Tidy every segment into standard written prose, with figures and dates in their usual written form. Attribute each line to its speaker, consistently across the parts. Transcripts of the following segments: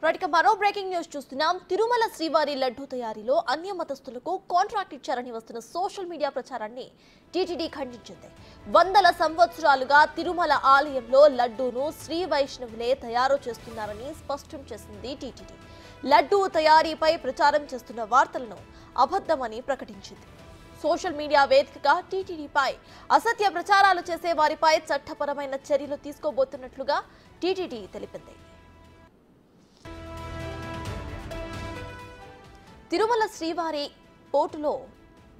Speaker 1: మరో breaking news చూస్తున్నాం. తిరుమల శ్రీవారి లడ్డూ తయారీలో అన్య మతస్థులకు కాంట్రాక్ట్ ఇచ్చారని వస్తున్న సోషల్ మీడియా ప్రచారాన్ని టీటీడీ ఖండించింది. వందల సంవత్సరాలుగా తిరుమల ఆలయంలో లడ్డూను శ్రీ వైష్ణవులే తయారు చేస్తున్నారని స్పష్టం చేసింది టీటీడీ. లడ్డూ తయారీపై ప్రచారం చేస్తున్న వార్తలను అబద్ధమని ప్రకటించింది. సోషల్ మీడియా వేదికగా టీటీడీపై అసత్య ప్రచారాలు చేసే వారిపై చట్టపరమైన చర్యలు తీసుకోబోతున్నట్లుగా టీటీడీ తెలిపింది. తిరుమల శ్రీవారి పోర్టులో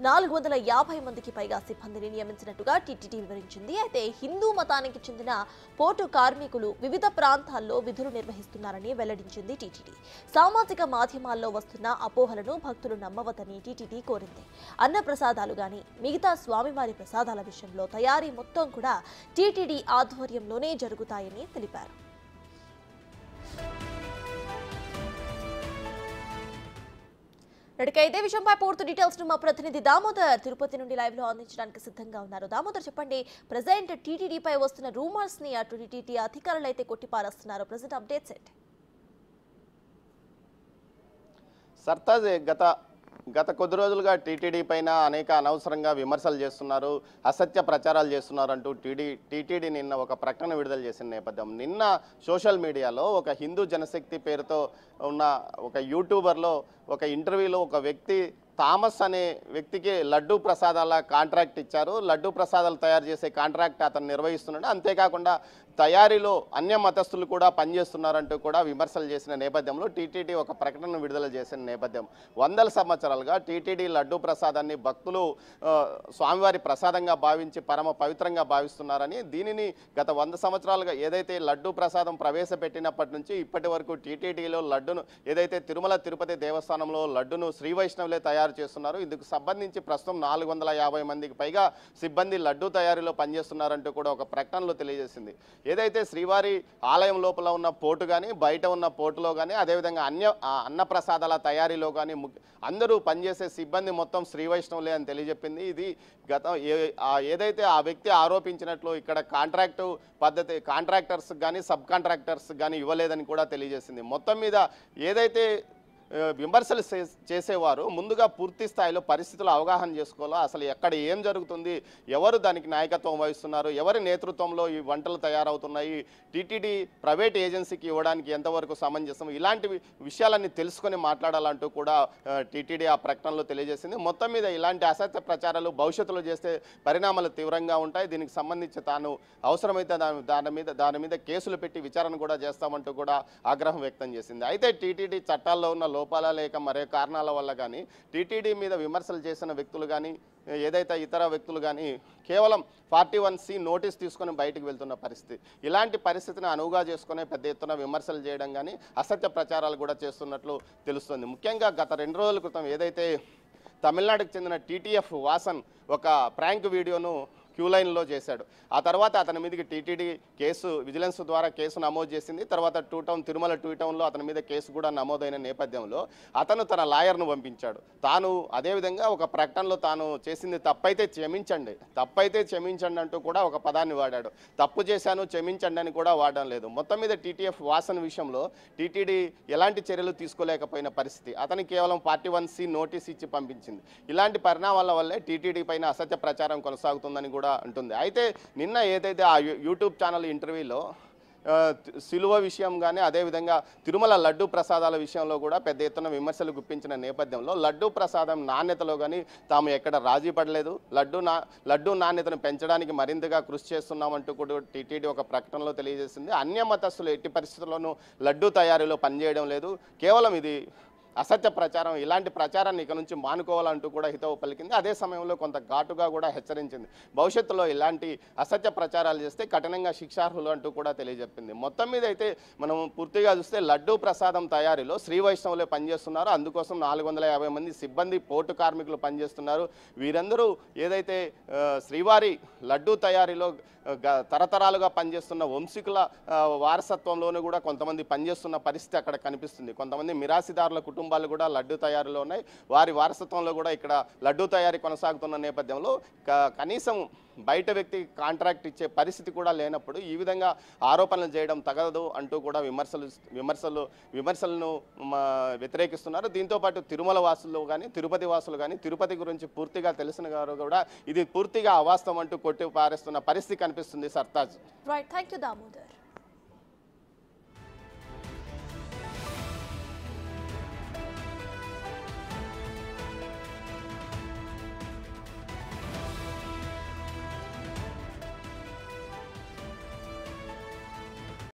Speaker 1: 450 మందికి పైగా సిబ్బందిని నియమించినట్టుగా టీటీడీ వివరించింది. అయితే హిందూ మతానికి చెందిన పోర్టు కార్మికులు వివిధ ప్రాంతాల్లో విధులు నిర్వహిస్తున్నారని వెల్లడించింది టీటీడీ. సామాజిక మాధ్యమాల్లో వస్తున్న అపోహలను భక్తులు నమ్మవద్దని టీటీడీ కోరింది. అన్న ప్రసాదాలు గాని మిగతా స్వామివారి ప్రసాదాల విషయంలో తయారీ మొత్తం కూడా టీటీడీ ఆధ్వర్యంలోనే జరుగుతాయని తెలిపారు. ఇదే విషయంపై పూర్తి డీటెయిల్స్ మా ప్రతినిధి దామోదర్ తిరుపతి నుండి లైవ్ లో అందించడానికి సిద్ధంగా ఉన్నారు. దామోదర్, చెప్పండి, ప్రెజెంట్ టీటీడీపై వస్తున్న రూమర్స్ ని అటు టీటీడీ అధికారులు అయితే కొట్టిపారేస్తున్నారు. ప్రెజెంట్ అప్డేట్స్ ఏంటి?
Speaker 2: సర్తాజ్, గత కొద్ది రోజులుగా టీటీడీ పైన అనేక అనవసరంగా విమర్శలు చేస్తున్నారు, అసత్య ప్రచారాలు చేస్తున్నారు అంటూ టీటీడీ నిన్న ఒక ప్రకటన విడుదల చేసిన నేపథ్యం. నిన్న సోషల్ మీడియాలో ఒక హిందూ జనశక్తి పేరుతో ఉన్న ఒక యూట్యూబర్లో ఒక ఇంటర్వ్యూలో ఒక వ్యక్తి థామస్ అనే వ్యక్తికి లడ్డూ ప్రసాదాల కాంట్రాక్ట్ ఇచ్చారు. లడ్డూ ప్రసాదాలు తయారు చేసే కాంట్రాక్ట్ అతను నిర్వహిస్తున్నాడు. అంతేకాకుండా తయారీలో అన్య మతస్థులు కూడా పనిచేస్తున్నారంటూ కూడా విమర్శలు చేసిన నేపథ్యంలో టీటీడీ ఒక ప్రకటన విడుదల చేసిన నేపథ్యం. వందల సంవత్సరాలుగా టీటీడీ లడ్డూ ప్రసాదాన్ని భక్తులు స్వామివారి ప్రసాదంగా భావించి పరమ పవిత్రంగా భావిస్తున్నారని, దీనిని గత 100 సంవత్సరాలుగా ఏదైతే లడ్డూ ప్రసాదం ప్రవేశపెట్టినప్పటి నుంచి ఇప్పటి వరకు టీటీడీలో లడ్డును ఏదైతే తిరుమల తిరుపతి దేవస్థానంలో లడ్డును శ్రీ వైష్ణవులే తయారు చేస్తున్నారు. ఇందుకు సంబంధించి ప్రస్తుతం 450 మందికి పైగా సిబ్బంది లడ్డూ తయారీలో పనిచేస్తున్నారంటూ కూడా ఒక ప్రకటనలో తెలియజేసింది. ఏదైతే శ్రీవారి ఆలయం లోపల ఉన్న పోర్టు కానీ బయట ఉన్న పోర్టులో కానీ అదేవిధంగా అన్న ప్రసాదాల తయారీలో కానీ అందరూ పనిచేసే సిబ్బంది మొత్తం శ్రీ వైష్ణవులే అని తెలియజెప్పింది. ఇది ఏదైతే ఆ వ్యక్తి ఆరోపించినట్లు ఇక్కడ కాంట్రాక్టు పద్ధతి కాంట్రాక్టర్స్ కానీ సబ్ కాంట్రాక్టర్స్ కానీ ఇవ్వలేదని కూడా తెలియజేసింది. మొత్తం మీద ఏదైతే విమర్శలు చేసేవారు ముందుగా పూర్తి స్థాయిలో పరిస్థితులు అవగాహన చేసుకోవాలో, అసలు ఎక్కడ ఏం జరుగుతుంది, ఎవరు దానికి నాయకత్వం వహిస్తున్నారు, ఎవరి నేతృత్వంలో ఈ వంటలు తయారవుతున్నాయి, టీటీడీ ప్రైవేట్ ఏజెన్సీకి ఇవ్వడానికి ఎంతవరకు సమంజసం, ఇలాంటి విషయాలన్నీ తెలుసుకొని మాట్లాడాలంటూ కూడా టీటీడీ ఆ ప్రకటనలో తెలియజేసింది. మొత్తం మీద ఇలాంటి అసత్య ప్రచారాలు భవిష్యత్తులో చేస్తే పరిణామాలు తీవ్రంగా ఉంటాయి. దీనికి సంబంధించి తాను అవసరమైతే దాని మీద కేసులు పెట్టి విచారణ కూడా చేస్తామంటూ కూడా ఆగ్రహం వ్యక్తం చేసింది. అయితే టీటీడీ చట్టాల్లో ఉన్న లోపాల లేక మరే కారణాల వల్ల కానీ టీటీడీ మీద విమర్శలు చేసిన వ్యక్తులు కానీ ఏదైతే ఇతర వ్యక్తులు కానీ కేవలం 41C నోటీస్ తీసుకొని బయటకు వెళ్తున్న పరిస్థితి. ఇలాంటి పరిస్థితిని అనువుగా చేసుకునే పెద్ద ఎత్తున విమర్శలు చేయడం కానీ అసత్య ప్రచారాలు కూడా చేస్తున్నట్లు తెలుస్తుంది. ముఖ్యంగా గత 2 రోజుల క్రితం ఏదైతే తమిళనాడుకు చెందిన TTF వాసన్ ఒక ప్రాంక్ వీడియోను క్యూ లైన్లో చేశాడు. ఆ తర్వాత అతని మీదకి టీటీడీ విజిలెన్స్ ద్వారా కేసు నమోదు చేసింది. తర్వాత తిరుమల 2 టౌన్లో అతని మీద కేసు కూడా నమోదైన నేపథ్యంలో అతను తన లాయర్ను పంపించాడు. తాను అదేవిధంగా ఒక ప్రకటనలో తాను చేసింది తప్పైతే క్షమించండి అంటూ కూడా ఒక పదాన్ని వాడాడు. తప్పు చేశాను క్షమించండి అని కూడా వాడడం లేదు. మొత్తం మీద TTF వాసన్ విషయంలో టీటీడీ ఎలాంటి చర్యలు తీసుకోలేకపోయిన పరిస్థితి. అతనికి కేవలం 41C నోటీస్ ఇచ్చి పంపించింది. ఇలాంటి పరిణామాల వల్లే టీటీడీ పైన అసత్య ప్రచారం కొనసాగుతుందని కూడా అంటుంది. అయితే నిన్న ఏదైతే ఆ యూట్యూబ్ ఛానల్ ఇంటర్వ్యూలో సిలువ విషయం కానీ అదేవిధంగా తిరుమల లడ్డూ ప్రసాదాల విషయంలో కూడా పెద్ద ఎత్తున విమర్శలు గుప్పించిన నేపథ్యంలో లడ్డూ ప్రసాదం నాణ్యతలో కానీ తాము ఎక్కడ రాజీ పడలేదు, లడ్డూ నాణ్యతను పెంచడానికి మరింతగా కృషి చేస్తున్నామంటూ కూడా టీటీడీ ఒక ప్రకటనలో తెలియజేసింది. అన్య మతస్థులు ఎట్టి పరిస్థితుల్లోనూ లడ్డూ తయారీలో పనిచేయడం లేదు, కేవలం ఇది అసత్య ప్రచారం, ఇలాంటి ప్రచారాన్ని ఇక నుంచి మానుకోవాలంటూ కూడా హితవు పలికింది. అదే సమయంలో కొంత ఘాటుగా కూడా హెచ్చరించింది. భవిష్యత్తులో ఇలాంటి అసత్య ప్రచారాలు చేస్తే కఠినంగా శిక్షార్హులు అంటూ కూడా తెలియజెప్పింది. మొత్తం మీద అయితే మనం పూర్తిగా చూస్తే లడ్డూ ప్రసాదం తయారీలో శ్రీ వైష్ణవులే పనిచేస్తున్నారు. అందుకోసం 450 మంది సిబ్బంది పోర్టు కార్మికులు పనిచేస్తున్నారు. వీరందరూ ఏదైతే శ్రీవారి లడ్డూ తయారీలో తరతరాలుగా పనిచేస్తున్న వంశీకుల వారసత్వంలోనూ కూడా కొంతమంది పనిచేస్తున్న పరిస్థితి అక్కడ కనిపిస్తుంది. కొంతమంది మిరాసిదారుల కుటుంబం కుటుంబాలు కూడా లడ్డు తయారీలో ఉన్నాయి. వారి వారసత్వంలో కూడా ఇక్కడ లడ్డు తయారీ కొనసాగుతున్న నేపథ్యంలో కనీసం బయట వ్యక్తి కాంట్రాక్ట్ ఇచ్చే పరిస్థితి కూడా లేనప్పుడు ఈ విధంగా ఆరోపణలు చేయడం తగదు అంటూ కూడా విమర్శలను వ్యతిరేకిస్తున్నారు. దీంతోపాటు తిరుమల వాసులు కానీ తిరుపతి వాసులు కానీ తిరుపతి గురించి పూర్తిగా తెలిసిన గారు కూడా ఇది పూర్తిగా అవాస్తవం అంటూ కొట్టి పారేస్తున్న పరిస్థితి కనిపిస్తుంది. Sartaj.
Speaker 1: Right, thank you Damodar.